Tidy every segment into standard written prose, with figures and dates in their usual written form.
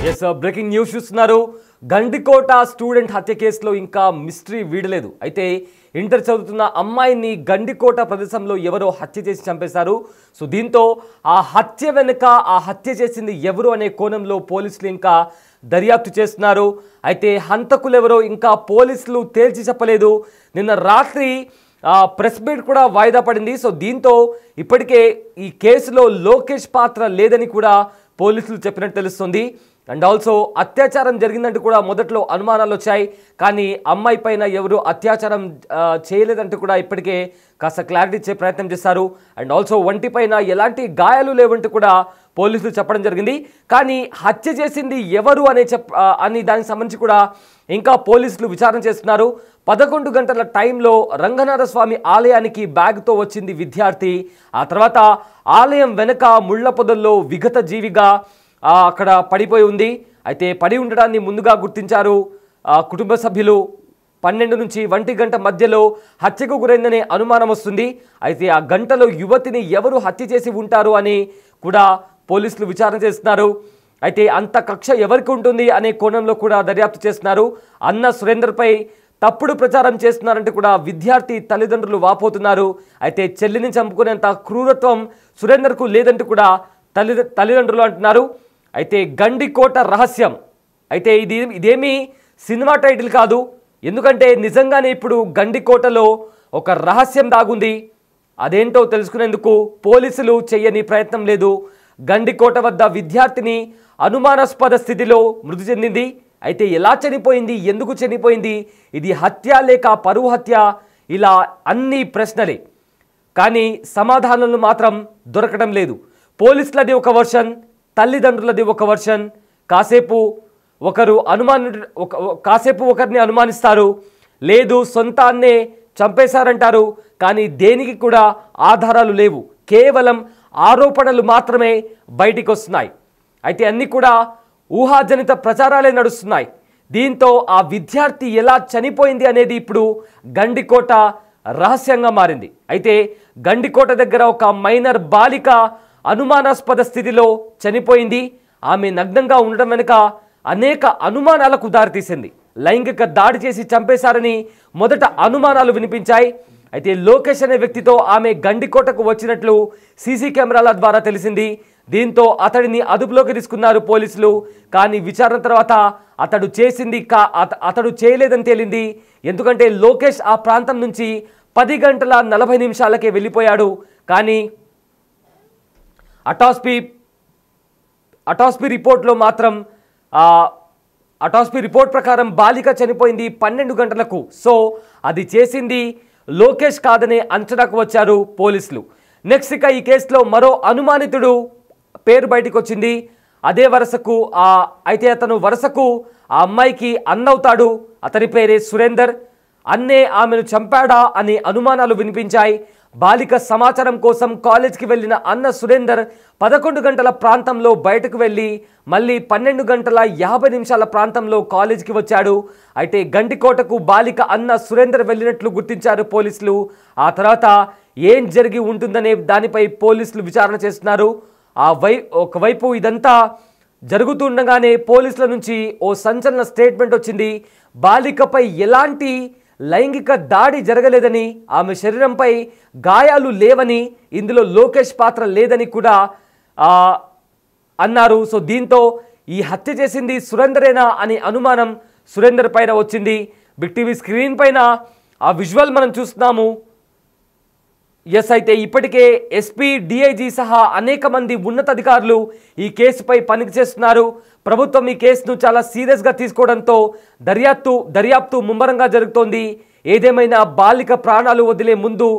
Yes breaking news చూస్తున్నారు. Gandikota student హత్య కేసులో ఇంకా మిస్టరీ వీడలేదు. అయితే ఇంటర్ చదువుతున్న అమ్మాయిని గండికోట ప్రదేశంలో ఎవరో హత్య చేసి చంపేశారు. సో దీంతో ఆ హత్య వెనుక ఆ హత్య చేసింది ఎవరు అనే కోణంలో పోలీసులు ఇంకా దర్యాప్తు చేస్తున్నారు. అయితే హంతకులు ఎవరో ఇంకా పోలీసులు తేల్చి చెప్పలేదు. నిన్న రాత్రి ప్రెస్ మీట్ కూడా వాయిదా పడింది. సో దీంతో ఇప్పటికే ఈ కేసులో లోకేష్ పాత్ర లేదని కూడా పోలీసులు చెప్పినట్టు తెలుస్తుంది. అండ్ ఆల్సో అత్యాచారం జరిగిందంటూ కూడా మొదట్లో అనుమానాలు వచ్చాయి. కానీ అమ్మాయి పైన ఎవరు అత్యాచారం చేయలేదంటూ కూడా ఇప్పటికే కాస్త క్లారిటీ ఇచ్చే ప్రయత్నం చేశారు. అండ్ ఆల్సో ఒంటి పైన ఎలాంటి గాయాలు లేవంటూ కూడా పోలీసులు చెప్పడం జరిగింది. కానీ హత్య చేసింది ఎవరు అని దానికి సంబంధించి కూడా ఇంకా పోలీసులు విచారణ చేస్తున్నారు. 11 గంటల టైంలో రంగనాథస్వామి ఆలయానికి బ్యాగ్తో వచ్చింది విద్యార్థి. ఆ తర్వాత ఆలయం వెనక ముళ్ల పొదల్లో విగత జీవిగా అక్కడ పడిపోయి ఉంది. అయితే పడి ఉండడాన్ని ముందుగా గుర్తించారు కుటుంబ సభ్యులు. 12 నుంచి 1 గంట మధ్యలో హత్యకు గురైందనే అనుమానం వస్తుంది. అయితే ఆ గంటలో యువతిని ఎవరు హత్య చేసి ఉంటారు అని కూడా పోలీసులు విచారణ చేస్తున్నారు. అయితే అంత కక్ష ఎవరికి ఉంటుంది అనే కోణంలో కూడా దర్యాప్తు చేస్తున్నారు. అన్న సురేందర్పై తప్పుడు ప్రచారం చేస్తున్నారంటే కూడా విద్యార్థి తల్లిదండ్రులు వాపోతున్నారు. అయితే చెల్లిని చంపుకునేంత క్రూరత్వం సురేందర్కు లేదంటూ కూడా తల్లిదండ్రులు అంటున్నారు. అయితే గండికోట రహస్యం, అయితే ఇదేమీ సినిమా టైటిల్ కాదు. ఎందుకంటే నిజంగానే ఇప్పుడు గండికోటలో ఒక రహస్యం దాగుంది. అదేంటో తెలుసుకునేందుకు పోలీసులు చేయని ప్రయత్నం లేదు. గండికోట వద్ద విద్యార్థిని అనుమానాస్పద స్థితిలో మృతి చెందింది. అయితే ఎలా చనిపోయింది, ఎందుకు చనిపోయింది, ఇది హత్య లేక పరువు హత్య, ఇలా అన్ని ప్రశ్నలే. కానీ సమాధానాలు మాత్రం దొరకడం లేదు. పోలీసులది ఒక వర్షన్, తల్లిదండ్రులది ఒక వర్షన్. కాసేపు ఒకరిని అనుమానిస్తారు, లేదు సొంతాన్నే చంపేశారంటారు. కానీ దేనికి కూడా ఆధారాలు లేవు, కేవలం ఆరోపణలు మాత్రమే బయటికి వస్తున్నాయి. అయితే అన్నీ కూడా ఊహాజనిత ప్రచారాలే నడుస్తున్నాయి. దీంతో ఆ విద్యార్థి ఎలా చనిపోయింది అనేది ఇప్పుడు గండికోట రహస్యంగా మారింది. అయితే గండికోట దగ్గర ఒక మైనర్ బాలిక అనుమానాస్పద స్థితిలో చనిపోయింది. ఆమె నగ్నంగా ఉండడం వెనుక అనేక అనుమానాలకు దారితీసింది. లైంగిక దాడి చేసి చంపేశారని మొదట అనుమానాలు వినిపించాయి. అయితే లోకేష్ అనే వ్యక్తితో ఆమె గండికోటకు వచ్చినట్లు సీసీ కెమెరాల ద్వారా తెలిసింది. దీంతో అతడిని అదుపులోకి తీసుకున్నారు పోలీసులు. కానీ విచారణ తర్వాత అతడు చేయలేదని తేలింది. ఎందుకంటే లోకేష్ ఆ ప్రాంతం నుంచి 10 గంటల 40 నిమిషాలకే వెళ్ళిపోయాడు. కానీ అటాస్పీ రిపోర్ట్ ప్రకారం బాలిక చనిపోయింది 12 గంటలకు. సో అది చేసింది లోకేష్ కాదనే అంచనాకు వచ్చారు పోలీసులు. నెక్స్ట్ ఇక ఈ కేసులో మరో అనుమానితుడు పేరు బయటకు వచ్చింది. అదే వరుసకు అయితే అతను వరుసకు ఆ అమ్మాయికి అన్నవుతాడు. అతని పేరే సురేందర్. అన్నే ఆమెను చంపాడా అనే అనుమానాలు వినిపించాయి. బాలిక సమాచారం కోసం కాలేజ్కి వెళ్ళిన అన్న సురేందర్ 11 గంటల ప్రాంతంలో బయటకు వెళ్ళి మళ్ళీ 12 గంటల 50 నిమిషాల ప్రాంతంలో కాలేజ్కి వచ్చాడు. అయితే గండికోటకు బాలిక అన్న సురేందర్ వెళ్ళినట్లు గుర్తించారు పోలీసులు. ఆ తర్వాత ఏం జరిగి ఉంటుందనే దానిపై పోలీసులు విచారణ చేస్తున్నారు. ఒకవైపు ఇదంతా జరుగుతుండగానే పోలీసుల నుంచి ఓ సంచలన స్టేట్మెంట్ వచ్చింది. బాలికపై ఎలాంటి లైంగిక దాడి జరగలేదని, ఆమె శరీరంపై గాయాలు లేవని, ఇందులో లోకేష్ పాత్ర లేదని కూడా అన్నారు. సో దీంతో ఈ హత్య చేసింది సురేందరేనా అనే అనుమానం సురేందర్ పైన వచ్చింది. బిగ్ టీవీ స్క్రీన్ పైన ఆ విజువల్ మనం చూస్తున్నాము. ఎస్, అయితే ఇప్పటికే ఎస్పీ, డిఐజీ సహా అనేక మంది ఉన్నతాధికారులు ఈ కేసుపై పనికి చేస్తున్నారు. ప్రభుత్వం ఈ కేసును చాలా సీరియస్గా తీసుకోవడంతో దర్యాప్తు ముమ్మరంగా జరుగుతోంది. ఏదేమైనా బాలిక ప్రాణాలు వదిలే ముందు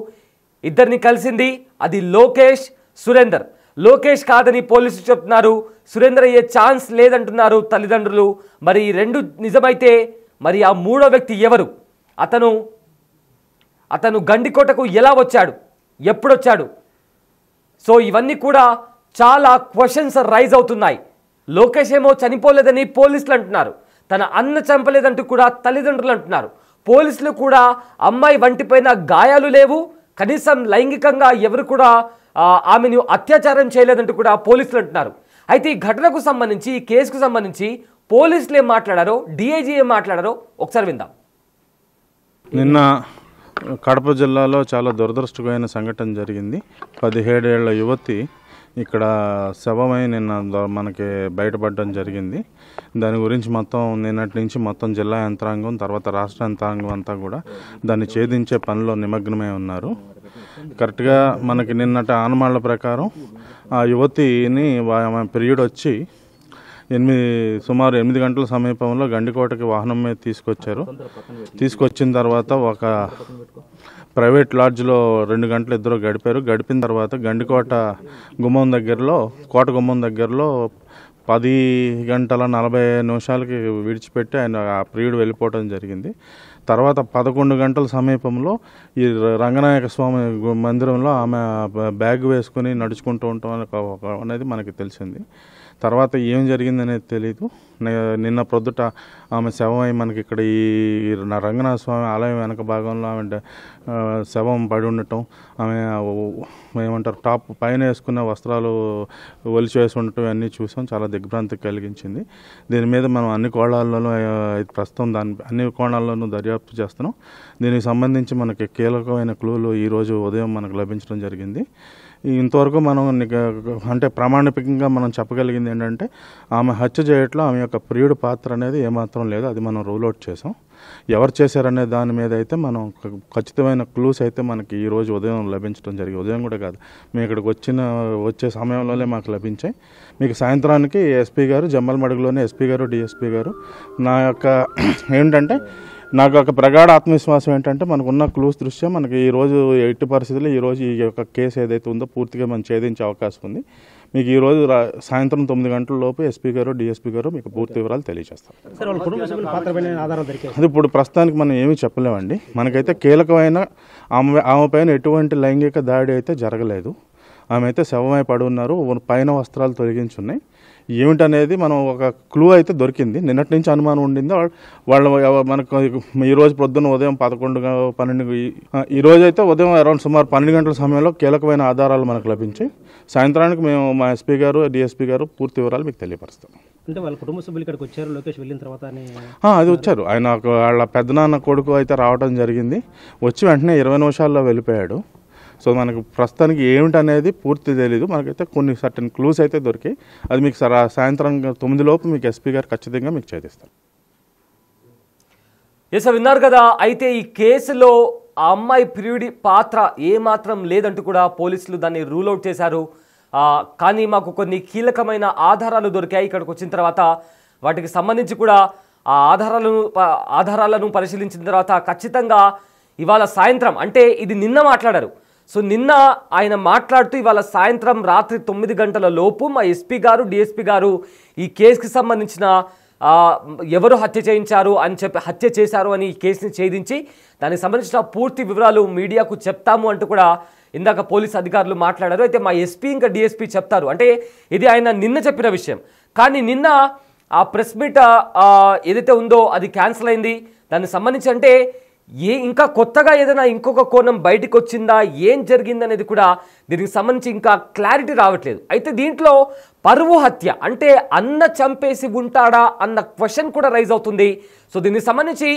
ఇద్దరిని కలిసింది. అది లోకేష్, సురేందర్. లోకేష్ కాదని పోలీసులు చెప్తున్నారు. సురేందర్ అయ్యే ఛాన్స్ లేదంటున్నారు తల్లిదండ్రులు. మరి ఈ రెండు నిజమైతే మరి ఆ మూడో వ్యక్తి ఎవరు? అతను గండికోటకు ఎలా వచ్చాడు, ఎప్పుడొచ్చాడు? సో ఇవన్నీ కూడా చాలా క్వశ్చన్స్ రైజ్ అవుతున్నాయి. లోకేష్ ఏమో చనిపోలేదని పోలీసులు అంటున్నారు, తన అన్న చంపలేదంటూ కూడా తల్లిదండ్రులు అంటున్నారు. పోలీసులు కూడా అమ్మాయి వంటిపైన గాయాలు లేవు, కనీసం లైంగికంగా ఎవరు కూడా ఆమెను అత్యాచారం చేయలేదంటూ కూడా పోలీసులు అంటున్నారు. అయితే ఈ ఘటనకు సంబంధించి ఈ కేసుకు సంబంధించి పోలీసులు ఏం మాట్లాడారో, డిఐజీ ఏం మాట్లాడారో ఒకసారి విందాం. నిన్న కడప జిల్లాలో చాలా దురదృష్టకరమైన సంఘటన జరిగింది. 17 ఏళ్ల యువతి ఇక్కడ శవమై నిన్న మనకి బయటపడడం జరిగింది. దాని గురించి మొత్తం నిన్నటి నుంచి మొత్తం జిల్లా యంత్రాంగం తర్వాత రాష్ట్ర యంత్రాంగం అంతా కూడా దాన్ని ఛేదించే పనిలో నిమగ్నమై ఉన్నారు. కరెక్ట్గా మనకి నిన్నటి ఆనమాళ్ల ప్రకారం ఆ యువతిని పీరియడ్ వచ్చి సుమారు 8 గంటల సమీపంలో గండికోటకి వాహనం మీద తీసుకొచ్చిన తర్వాత ఒక ప్రైవేట్ లాడ్జ్లో 2 గంటలు ఇద్దరు గడిపిన తర్వాత గండికోట గుమ్మం దగ్గరలో 10:40 విడిచిపెట్టి ఆయన ఆ పీరియడ్ వెళ్ళిపోవడం జరిగింది. తర్వాత 11 గంటల సమీపంలో ఈ రంగనాయక స్వామి మందిరంలో ఆమె బ్యాగ్ వేసుకుని నడుచుకుంటూ ఉంటాం అనేది మనకి తెలిసింది. తర్వాత ఏం జరిగిందనేది తెలీదు. నిన్న ప్రొద్దుట ఆమె శవమై మనకి ఇక్కడ ఈ రంగనాథ స్వామి ఆలయం వెనక భాగంలో ఆమె శవం పడి ఉండటం, ఆమె ఏమంటారు టాప్ పైన వేసుకున్న వస్త్రాలు ఒలిచి వేసి ఉండటం అన్నీ చూసాం. చాలా దిగ్భ్రాంతి కలిగించింది. దీని మీద మనం అన్ని కోణాల్లోనూ ప్రస్తుతం అన్ని కోణాల్లోనూ దర్యాప్తు చేస్తున్నాం. దీనికి సంబంధించి మనకి కీలకమైన క్లూలు ఈరోజు ఉదయం మనకు లభించడం జరిగింది. ఇంతవరకు మనం అంటే ప్రామాణికంగా మనం చెప్పగలిగింది ఏంటంటే ఆమె హత్య చేయట్లో ఆమె యొక్క ప్రియుడి పాత్ర అనేది ఏమాత్రం లేదు. అది మనం రూల్ అవుట్ చేసాం. ఎవరు చేశారనే దాని మీద అయితే మనం ఖచ్చితమైన క్లూస్ అయితే మనకి ఈరోజు ఉదయం లభించడం జరిగింది. ఉదయం కూడా కాదు, మేము ఇక్కడికి వచ్చే సమయంలోనే మాకు లభించాయి. మీకు సాయంత్రానికి ఎస్పీ గారు జమ్మలమడుగులోనే ఎస్పీ గారు డిఎస్పీ గారు నాకు ఒక ప్రగాఢ ఆత్మవిశ్వాసం ఏంటంటే మనకున్న క్లూస్ దృష్ట్యా మనకి ఈరోజు ఎట్టి పరిస్థితుల్లో ఈరోజు ఈ యొక్క కేసు ఏదైతే ఉందో పూర్తిగా మనం ఛేదించే అవకాశం ఉంది. మీకు ఈరోజు సాయంత్రం 9 గంటల లోపు ఎస్పీ గారు డిఎస్పీ గారు మీకు పూర్తి వివరాలు తెలియజేస్తారు. అది ఇప్పుడు ప్రస్తుతానికి మనం ఏమీ చెప్పలేమండి. మనకైతే కీలకమైన ఆమె పైన ఎటువంటి లైంగిక దాడి అయితే జరగలేదు. ఆమె అయితే శవమై పడి ఉన్నారు, పైన వస్త్రాలు తొలగించున్నాయి. ఏమిటనేది మనం ఒక క్లూ అయితే దొరికింది. నిన్నటి నుంచి అనుమానం ఉండింది మనకు ఈరోజు పొద్దున్న ఉదయం 11-12 ఈరోజు అయితే ఉదయం అరౌండ్ సుమారు 12 గంటల సమయంలో కీలకమైన ఆధారాలు మనకు లభించాయి. సాయంత్రానికి మేము మా ఎస్పీ గారు డిఎస్పీ గారు పూర్తి వివరాలు మీకు తెలియపరుస్తాం. అంటే వాళ్ళ కుటుంబ సభ్యులు ఇక్కడికి వచ్చారు, లోకేష్ వెళ్ళిన తర్వాత అది వచ్చారు. ఆయన వాళ్ళ పెద్దనాన్న కొడుకు అయితే రావడం జరిగింది. వచ్చి వెంటనే 20 నిమిషాల్లో వెళ్ళిపోయాడు. సో మనకు ప్రస్తుతానికి ఏమిటనేది పూర్తి తెలీదు. మనకైతే కొన్ని సర్టన్ క్లూస్ అయితే దొరికాయి. అది మీకు సాయంత్రం 9 లోపు మీకు ఎస్పీ గారు ఖచ్చితంగా మీకు ఛేదిస్తారు. ఎస్, విన్నారు కదా. అయితే ఈ కేసులో ఆ అమ్మాయి ప్రియుడి పాత్ర ఏమాత్రం లేదంటూ కూడా పోలీసులు దాన్ని రూల్ అవుట్ చేశారు. కానీ మాకు కొన్ని కీలకమైన ఆధారాలు దొరికాయి. ఇక్కడికి వచ్చిన తర్వాత వాటికి సంబంధించి కూడా ఆ ఆధారాలను పరిశీలించిన తర్వాత ఖచ్చితంగా ఇవాళ సాయంత్రం, అంటే ఇది నిన్న మాట్లాడారు. సో నిన్న ఆయన మాట్లాడుతూ ఇవాళ సాయంత్రం రాత్రి 9 గంటల లోపు మా ఎస్పీ గారు డిఎస్పీ గారు ఈ కేసుకి సంబంధించిన ఎవరు హత్య చేశారు అని ఈ కేసుని ఛేదించి దానికి సంబంధించిన పూర్తి వివరాలు మీడియాకు చెప్తాము అంటూ కూడా ఇందాక పోలీస్ అధికారులు మాట్లాడారు. అయితే మా ఎస్పీ ఇంకా డిఎస్పీ చెప్తారు అంటే ఇది ఆయన నిన్న చెప్పిన విషయం. కానీ నిన్న ఆ ప్రెస్ మీట్ ఏదైతే ఉందో అది క్యాన్సిల్ అయింది. దానికి సంబంధించి అంటే ఇంకా కొత్తగా ఏదైనా ఇంకొక కోణం బయటకు వచ్చిందా, ఏం జరిగిందనేది కూడా దీనికి సంబంధించి ఇంకా క్లారిటీ రావట్లేదు. అయితే దీంట్లో పరువు హత్య అంటే అన్న చంపేసి ఉంటాడా అన్న క్వశ్చన్ కూడా రైజ్ అవుతుంది. సో దీనికి సంబంధించి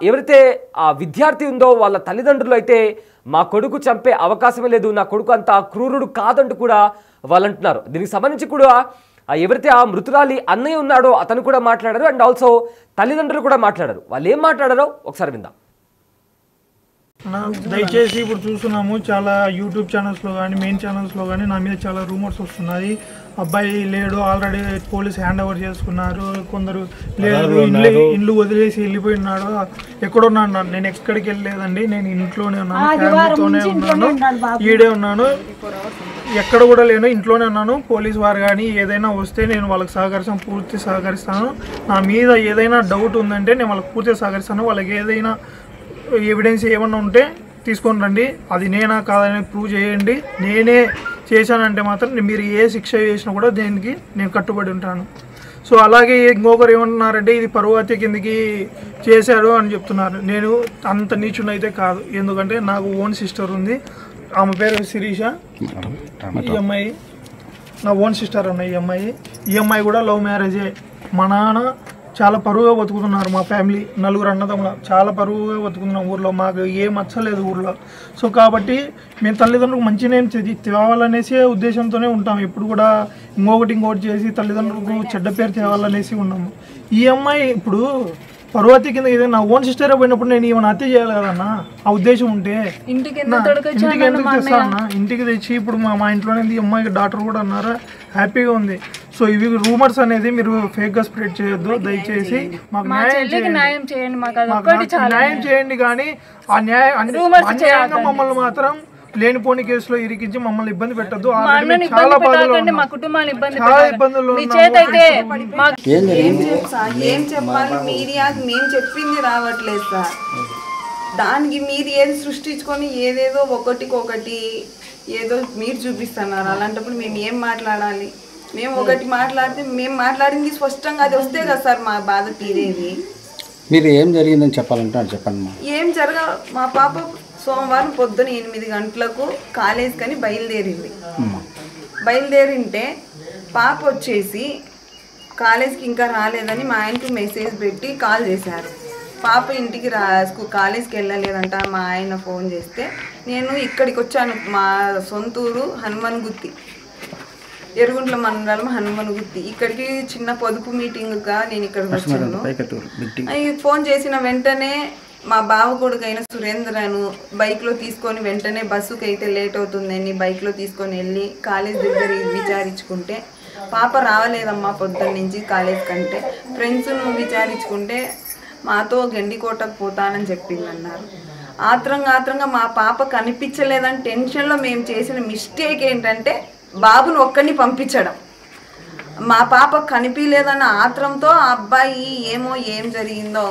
ఎవరైతే ఆ విద్యార్థి ఉందో వాళ్ళ తల్లిదండ్రులు అయితే మా కొడుకు చంపే అవకాశమే లేదు, నా కొడుకు అంత క్రూరుడు కాదంటూ కూడా వాళ్ళు అంటున్నారు. దీనికి సంబంధించి కూడా ఎవరైతే ఆ మృతురాలి అన్నయ్య ఉన్నాడో అతను కూడా మాట్లాడారు. అండ్ ఆల్సో తల్లిదండ్రులు కూడా మాట్లాడారు. వాళ్ళు ఏం మాట్లాడారో ఒకసారి విందాం. దయచేసి ఇప్పుడు చూస్తున్నాము చాలా యూట్యూబ్ ఛానల్స్లో కానీ మెయిన్ ఛానల్స్లో కానీ నా మీద చాలా రూమర్స్ వస్తున్నాయి. అబ్బాయి లేడు, ఆల్రెడీ పోలీస్ హ్యాండ్ ఓవర్ చేసుకున్నారు, కొందరు లేదు ఇల్లు వదిలేసి వెళ్ళిపోయినాడు, ఎక్కడున్నాను నేను ఎక్కడికి వెళ్ళలేదండి, నేను ఇంట్లోనే ఉన్నాను, ఫ్యామిలీతోనే ఉన్నాను, ఈడే ఉన్నాను, ఎక్కడ కూడా లేను, ఇంట్లోనే ఉన్నాను. పోలీస్ వారు కానీ ఏదైనా వస్తే నేను వాళ్ళకి పూర్తి సహకరిస్తాను. నా మీద ఏదైనా డౌట్ ఉందంటే నేను వాళ్ళకి పూర్తిగా సహకరిస్తాను. వాళ్ళకి ఏదైనా ఎవిడెన్స్ ఏమన్నా ఉంటే తీసుకొని రండి, అది నేనా కాదని ప్రూవ్ చేయండి. నేనే చేశానంటే మాత్రం మీరు ఏ శిక్ష చేసినా కూడా దేనికి నేను కట్టుబడి ఉంటాను. సో అలాగే ఇంకొకరు ఏమంటున్నారంటే ఇది పరువు హత్య కిందకి చేశాడు అని చెప్తున్నారు. నేను అంత నీచునైతే కాదు, ఎందుకంటే నాకు ఓన్ సిస్టర్ ఉంది, ఆమె పేరు శిరీష. ఈ అమ్మాయి నా ఓన్ సిస్టర్ అన్న ఈ అమ్మాయి కూడా లవ్ మ్యారేజే. మా నాన్న చాలా పరువుగా బతుకుతున్నారు. మా ఫ్యామిలీ 4 అన్నదమ్ముల చాలా పరువుగా బతుకుతున్నాం ఊర్లో. మాకు ఏం మచ్చలేదు ఊర్లో. సో కాబట్టి మేము తల్లిదండ్రులకు మంచి నేమ్ తేవాలనేసి ఉద్దేశంతోనే ఉంటాం. ఎప్పుడు కూడా ఇంకొకటి చేసి తల్లిదండ్రులకు చెడ్డ పేరు తేవాలనేసి ఉన్నాము. ఈ అమ్మాయి ఇప్పుడు పరువు హత్య కింద ఏదైనా నా ఓన్ సిస్టర్ పోయినప్పుడు నేను ఏమైనా హత్య చేయాలి కదన్నా. ఆ ఉద్దేశం ఉంటే ఇంటికి ఎందుకు తెస్తా అన్న? ఇంటికి తెచ్చి ఇప్పుడు మా ఇంట్లోనే ఈ అమ్మాయికి డాక్టర్ కూడా అన్నారా, హ్యాపీగా ఉంది. సో ఇవి రూమర్స్ అనేది మీరు ఫేక్ గా స్ప్రెడ్ చేయొద్దు దయచేసి. మాకు న్యాయం చేయండి కానీ ఆ అన్యాయంగా మమ్మల్ని మాత్రం లేనిపోని కేసులో ఇరికించి మమ్మల్ని ఇబ్బంది పెట్టద్దు. చాలా ఇబ్బందులు ఏం చెప్పాలి, మీడియాకి మేము చెప్పింది రావట్లేదు సార్. దానికి మీరు ఏది సృష్టించుకొని ఏదేదో ఒకటికొకటి ఏదో మీరు చూపిస్తున్నారు. అలాంటప్పుడు మేము ఏం మాట్లాడాలి? మేము ఒకటి మాట్లాడితే మేము మాట్లాడింది స్పష్టంగా అది వస్తే కదా సార్ మా బాధ తీరేది. మీరు ఏం జరిగిందని చెప్పాలంటే చెప్పండి. ఏం మా పాప సోమవారం పొద్దున 8 గంటలకు కాలేజ్కని బయలుదేరింటే పాప వచ్చేసి కాలేజ్కి ఇంకా రాలేదని మా ఆయనకు మెసేజ్ పెట్టి కాల్ చేశారు. పాప ఇంటికి కాలేజ్కి వెళ్ళలేదంట. మా ఆయన ఫోన్ చేస్తే నేను ఇక్కడికి వచ్చాను. మా సొంతూరు హనుమన్గుత్తి, ఎరుగుంట్ల మండలం హనుమన్గుత్తి. ఇక్కడికి చిన్న పొదుపు మీటింగ్గా నేను ఇక్కడికి వచ్చాను. ఫోన్ చేసిన వెంటనే మా బావ కొడుకైన సురేంద్రను బైక్లో తీసుకొని వెంటనే బస్సుకి అయితే లేట్ అవుతుందని బైక్లో తీసుకొని వెళ్ళి కాలేజ్ దగ్గర విచారించుకుంటే పాప రావలేదమ్మా పొద్దున్న నుంచి కాలేజ్ కంటే. ఫ్రెండ్స్ను విచారించుకుంటే మాతో గండికోటకు పోతానని చెప్పిందన్నారు. ఆత్రంగా మా పాప కనిపించలేదని టెన్షన్లో మేము చేసిన మిస్టేక్ ఏంటంటే బాబును ఒక్కడిని పంపించడం. మా పాప కనిపించలేదన్న ఆత్రంతో ఆ అబ్బాయి ఏం జరిగిందో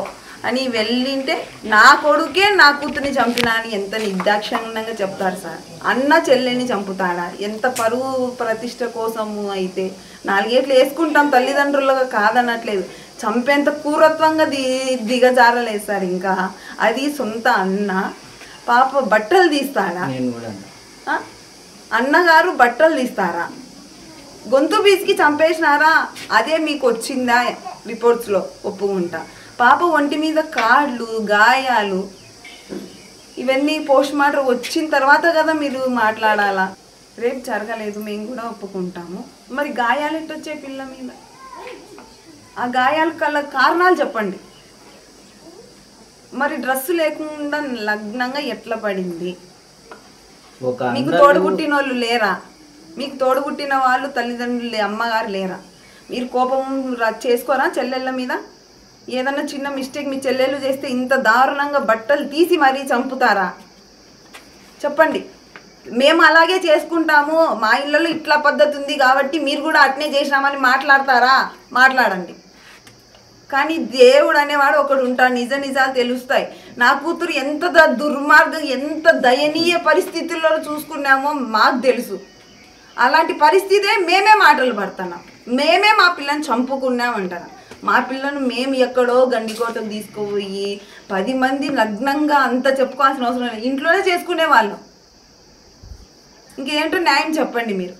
అని వెళ్ళింటే నా కొడుకే నా కూతుర్ని చంపినా అని ఎంత నిర్దాక్షిణ్యంగా చెప్తారు సార్. అన్న చెల్లెల్ని చంపుతాడా? ఎంత పరువు ప్రతిష్ట కోసము అయితే 4 ఏళ్ళు వేసుకుంటాం తల్లిదండ్రులుగా కాదనట్లేదు. చంపేంత క్రూరత్వంగా దిగజారలేదు సార్. ఇంకా అది సొంత అన్న. పాప బట్టలు తీస్తాడా? అన్నగారు బట్టలు తీస్తారా? గొంతు బీసికి చంపేసినారా? అదే మీకు వచ్చిందా రిపోర్ట్స్లో? ఒప్పుకుంటా. పాప ఒంటి మీద కాళ్ళు గాయాలు ఇవన్నీ పోస్ట్ మార్టం వచ్చిన తర్వాత కదా మీరు మాట్లాడాలా. రేపు జరగలేదు మేము కూడా ఒప్పుకుంటాము. మరి గాయాలు ఎట్టొచ్చే పిల్ల మీద? ఆ గాయాల కల కారణాలు చెప్పండి. మరి డ్రెస్సు లేకుండా లగ్నంగా ఎట్లా పడింది? మీకు తోడుగుట్టిన వాళ్ళు లేరా? మీకు తోడుగుట్టిన వాళ్ళు తల్లిదండ్రులు అమ్మగారు లేరా? మీరు కోపం చేసుకోరా చెల్లెళ్ళ మీద? ఏదన్నా చిన్న మిస్టేక్ మీ చెల్లెళ్ళు చేస్తే ఇంత దారుణంగా బట్టలు తీసి మరీ చంపుతారా? చెప్పండి. మేము అలాగే చేసుకుంటాము, మా ఇళ్ళలో ఇట్లా పద్ధతి ఉంది కాబట్టి మీరు కూడా అట్నే చేసినామని మాట్లాడతారా? మాట్లాడండి. కానీ దేవుడు అనేవాడు ఒకడు ఉంటాడు. నిజాలు తెలుస్తాయి. నా కూతురు ఎంత దుర్మార్గం, ఎంత దయనీయ పరిస్థితుల్లో చూసుకున్నామో మాకు తెలుసు. అలాంటి పరిస్థితే మేమే మాటలు పడుతున్నాం. మేమే మా పిల్లని చంపుకున్నామంటారా? మా పిల్లను మేము ఎక్కడో గండికోటకు తీసుకుపోయి 10 మంది లగ్నంగా అంత చెప్పుకోవాల్సిన అవసరం లేదు. ఇంట్లోనే చేసుకునే వాళ్ళం. ఇంకేంటో న్యాయం చెప్పండి మీరు.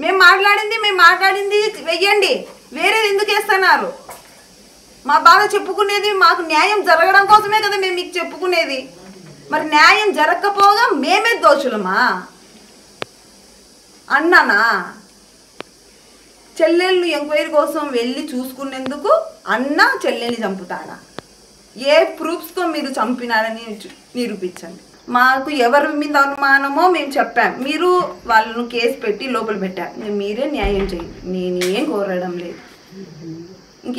మేము మాట్లాడింది వెయ్యండి. వేరేది ఎందుకు వేస్తున్నారు? మా బాధ చెప్పుకునేది మాకు న్యాయం జరగడం కోసమే కదా మేము మీకు చెప్పుకునేది. మరి న్యాయం జరగకపోగా మేమే దోషులమా? అన్నానా? చెల్లెళ్ళు ఎంక్వైరీ కోసం వెళ్ళి చూసుకునేందుకు అన్న చెల్లెల్ని చంపుతాడా? ఏ ప్రూఫ్స్తో మీరు చంపినారని నిరూపించండి. మాకు ఎవరి మీద అనుమానమో మేము చెప్పాం. మీరు వాళ్ళను కేసు పెట్టి లోపల పెట్టారు. మీరే న్యాయం చేయండి. నేను ఏం కోరడం లేదు.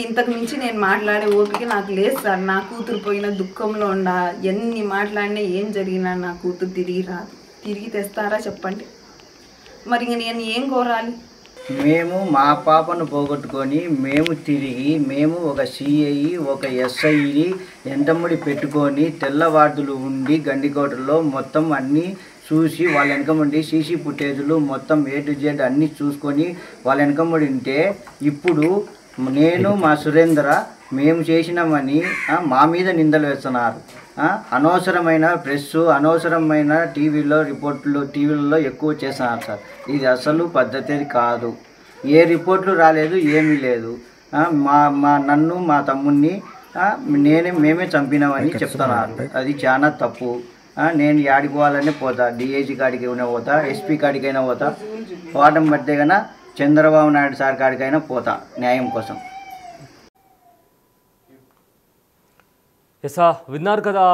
ఇంతకు మించి నేను మాట్లాడే ఓపిక నాకు లేదు సార్. నా కూతురు పోయిన దుఃఖంలో ఉండా ఎన్ని మాట్లాడినా ఏం జరిగినా నా కూతురు తిరిగి రాదు. తిరిగి తెస్తారా చెప్పండి. మరి ఇంక నేను ఏం కోరాలి? మేము మా పాపను పోగొట్టుకొని మేము ఒక సిఐ ఒక ఎస్ఐని ఎంటముడి పెట్టుకొని తెల్లవార్దులు ఉండి గండికోటలో మొత్తం అన్నీ చూసి వాళ్ళ వెనకముండి సీసీ ఫుటేజ్లు మొత్తం A to Z అన్నీ చూసుకొని వాళ్ళ వెనకముడి ఉంటే ఇప్పుడు నేను మా సురేంద్ర మేము చేసినామని మా మీద నిందలు వేస్తున్నారు. అనవసరమైన ప్రెస్, అనవసరమైన టీవీలలో ఎక్కువ చేస్తున్నారు సార్. ఇది అసలు పద్ధతి కాదు. ఏ రిపోర్ట్లు రాలేదు, ఏమీ లేదు. నన్ను మా తమ్ముడిని మేమే చంపినామని చెప్తున్నారు. అది చాలా తప్పు. నేను యాడికి పోవాలనే పోతా, డిఐజీ కాడికి అయినా పోతా, ఎస్పీ కాడికైనా పోతా, పోవడం బట్టే కన్నా చంద్రబాబు నాయుడు సార్ కాడికైనా పోతా న్యాయం కోసం. ఎసా విన్నారు కదా,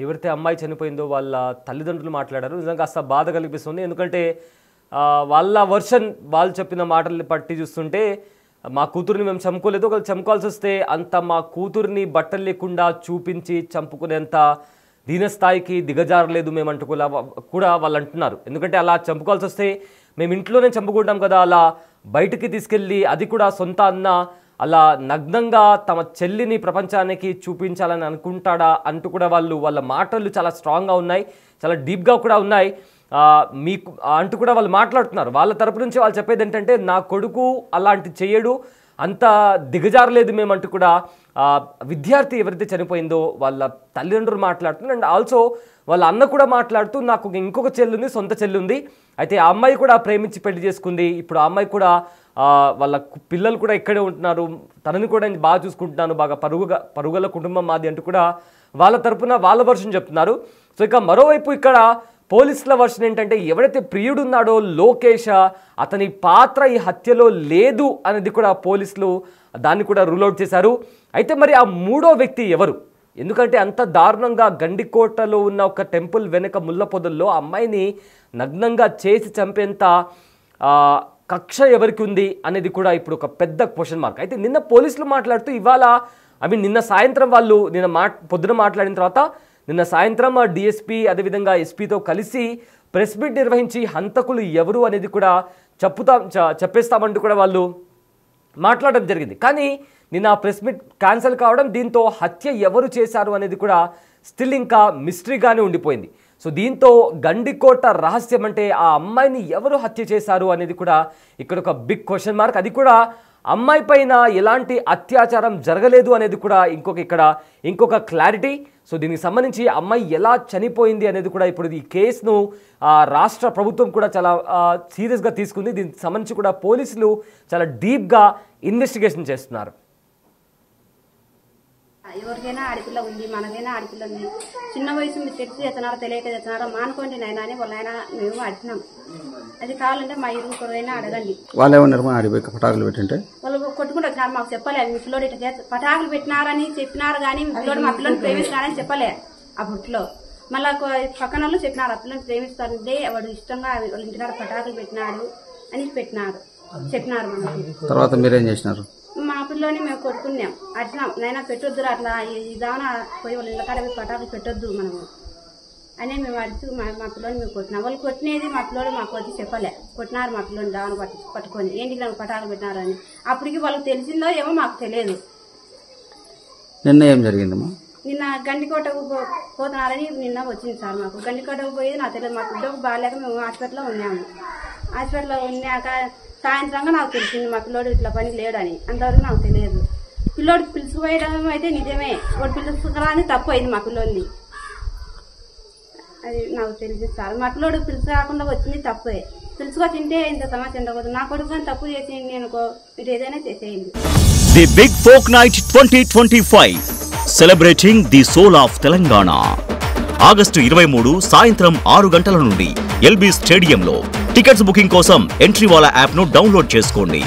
ఎవరైతే అమ్మాయి చనిపోయిందో వాళ్ళ తల్లిదండ్రులు మాట్లాడారు. నిజంగా కాస్త బాధ కనిపిస్తుంది. ఎందుకంటే వాళ్ళ వర్షన్, వాళ్ళు చెప్పిన మాటల్ని పట్టి చూస్తుంటే మా కూతుర్ని మేము చంపుకోలేదు, ఒకళ్ళు చంపుకోవాల్సి వస్తే అంత మా కూతుర్ని బట్టలు లేకుండా చూపించి చంపుకునేంత దీనస్థాయికి దిగజారలేదు మేమంటూ కూడా వాళ్ళు అంటున్నారు. ఎందుకంటే అలా చంపుకోవాల్సి వస్తే మేము ఇంట్లోనే చంపుకుంటాం కదా, అలా బయటికి తీసుకెళ్ళి, అది కూడా సొంత అన్న అలా నగ్నంగా తమ చెల్లిని ప్రపంచానికి చూపించాలని అనుకుంటాడా అంటూ కూడా వాళ్ళ మాటలు చాలా స్ట్రాంగ్గా ఉన్నాయి, చాలా డీప్గా కూడా ఉన్నాయి. మీకు అంటూ కూడా వాళ్ళు మాట్లాడుతున్నారు. వాళ్ళ తరపు నుంచి వాళ్ళు చెప్పేది ఏంటంటే, నా కొడుకు అలాంటి చేయడు, అంత దిగజారలేదు మేమంటూ కూడా విద్యార్థి ఎవరైతే చనిపోయిందో వాళ్ళ తల్లిదండ్రులు మాట్లాడుతున్నారు. అండ్ ఆల్సో వాళ్ళ అన్న కూడా మాట్లాడుతూ, నాకు ఇంకొక చెల్లుంది, సొంత చెల్లుంది, అయితే ఆ అమ్మాయి కూడా ప్రేమించి పెళ్లి చేసుకుంది, ఇప్పుడు ఆ అమ్మాయి కూడా వాళ్ళ పిల్లలు కూడా ఇక్కడే ఉంటున్నారు, తనని కూడా బాగా చూసుకుంటున్నాను, బాగా పరుగుల కుటుంబం మాది అంటూ కూడా వాళ్ళ తరపున వాళ్ళ వర్షన్ చెప్తున్నారు. సో ఇక మరోవైపు ఇక్కడ పోలీసుల వర్షన్ ఏంటంటే, ఎవరైతే ప్రియుడు ఉన్నాడో లోకేష్, అతని పాత్ర ఈ హత్యలో లేదు అనేది కూడా పోలీసులు దాన్ని కూడా రూల్ అవుట్ చేశారు. అయితే మరి ఆ మూడో వ్యక్తి ఎవరు? ఎందుకంటే అంత దారుణంగా గండికోటలో ఉన్న ఒక టెంపుల్ వెనుక ముళ్ళ పొదల్లో అమ్మాయిని నగ్నంగా చేసి చంపేంత కక్ష ఎవరికి ఉంది అనేది కూడా ఇప్పుడు ఒక పెద్ద క్వశ్చన్ మార్క్. అయితే నిన్న పోలీసులు మాట్లాడుతూ ఇవాళ నిన్న సాయంత్రం వాళ్ళు పొద్దున మాట్లాడిన తర్వాత నిన్న సాయంత్రం డిఎస్పీ అదేవిధంగా ఎస్పీతో కలిసి ప్రెస్ మీట్ నిర్వహించి హంతకులు ఎవరు అనేది కూడా చెప్పేస్తామంటూ కూడా వాళ్ళు మాట్లాడడం జరిగింది. కానీ నిన్న ప్రెస్ మీట్ క్యాన్సిల్ కావడం, దీంతో హత్య ఎవరు చేశారు అనేది కూడా స్టిల్ ఇంకా మిస్టరీగానే ఉండిపోయింది. సో దీంతో గండికోట రహస్యం అంటే ఆ అమ్మాయిని ఎవరు హత్య చేశారు అనేది కూడా ఇక్కడ ఒక బిగ్ క్వశ్చన్ మార్క్. అది కూడా అమ్మాయి పైన ఎలాంటి అత్యాచారం జరగలేదు అనేది కూడా ఇంకొక క్లారిటీ. సో దీనికి సంబంధించి అమ్మాయి ఎలా చనిపోయింది అనేది కూడా ఇప్పుడు ఈ కేసును రాష్ట్ర ప్రభుత్వం కూడా చాలా సీరియస్గా తీసుకుంది. దీనికి సంబంధించి కూడా పోలీసులు చాలా డీప్గా ఇన్వెస్టిగేషన్ చేస్తున్నారు. ఎవరికైనా ఆడపిల్ల ఉంది, మనకైనా ఆడపిల్ల ఉంది, చిన్న వయసు మీరు తెలిసి చేస్తున్నారో తెలియక చేస్తున్నారో మానుకోండి నాయన అని వాళ్ళ ఆయన మేము అడిగినాం. అది కావాలంటే మా ఇరువురైనా అడగండి. వాళ్ళు ఏమన్నారు? ఆడిపోయి పటాకులు పెట్టింటే వాళ్ళు కొట్టుకుంటారు. మాకు చెప్పలేదు మీ పిల్లోడు ఇట్లా పటాకులు పెట్టినారని చెప్పినారు, కానీ మీ పిల్లోడు మా పిల్లని ప్రేమిస్తున్నారని చెప్పలే. అప్పట్లో మళ్ళా పక్కన వాళ్ళు చెప్పినారు, ఆ పిల్లని ప్రేమిస్తారంటే వాడు ఇష్టంగా వాళ్ళ ఇంటికాడ పటాకులు పెట్టినాడు అని చెప్పినారు మనకి. తర్వాత మీరేం చేసినారు? మా పిల్లోని మేము కొట్టుకున్నాం, అట్లా నైనా పెట్టొద్దు, అట్లా ఇదాన పోయి వాళ్ళ ఇళ్ళ కాడ పటాకులు పెట్టొద్దు మనము అని మేము అడుగుతూ మా పిల్లోని మేము కొట్టినాం. వాళ్ళు కొట్టినది మా పిల్లోడు మాకు వచ్చి చెప్పలే, కొట్టినారు మా పిల్లోని దావన పట్టుకొని ఏంటి నాకు పటాకులు పెట్టినారని. అప్పటికి వాళ్ళకి తెలిసిందో ఏమో మాకు తెలియదు. నిన్న ఏం జరిగిందమ్మా? నిన్న గండికోటకు పోతున్నారని నిన్న వచ్చింది సార్. మాకు గండికోటకు పోయేది నాకు తెలియదు. మా బిడ్డకు బాగాలేక మేము హాస్పిటల్లో ఉన్నాము. హాస్పిటల్లో ఉన్నాక సాయంత్రంగా నాకు తెలిసింది మా పిల్లోడు ఇట్లా పని లేడని. అంతవరకు నాకు తెలియదు. పిల్లోడు పిలుచుకుపోయడం అయితే నిజమే, వాడు పిలుచుకురాని తప్పు అయింది మా పిల్లోని, అది నాకు తెలిసింది సార్. మా పిల్లోడు పిలుచుకురాకుండా వచ్చింది తప్పే, పిలుచుకో తింటే ఇంత సమస్య ఉండకూడదు. నా కొడుకు కానీ తప్పు చేసేయండి, నేను మీరు ఏదైనా చేసేయండి. The big folk night 2025 celebrating the soul of Telangana. August 23 సాయంత్రం 6 గంటల నుండి ఎల్బీ స్టేడియంలో. టికెట్స్ బుకింగ్ కోసం ఎంట్రీవాలా యాప్ను డౌన్లోడ్ చేసుకోండి.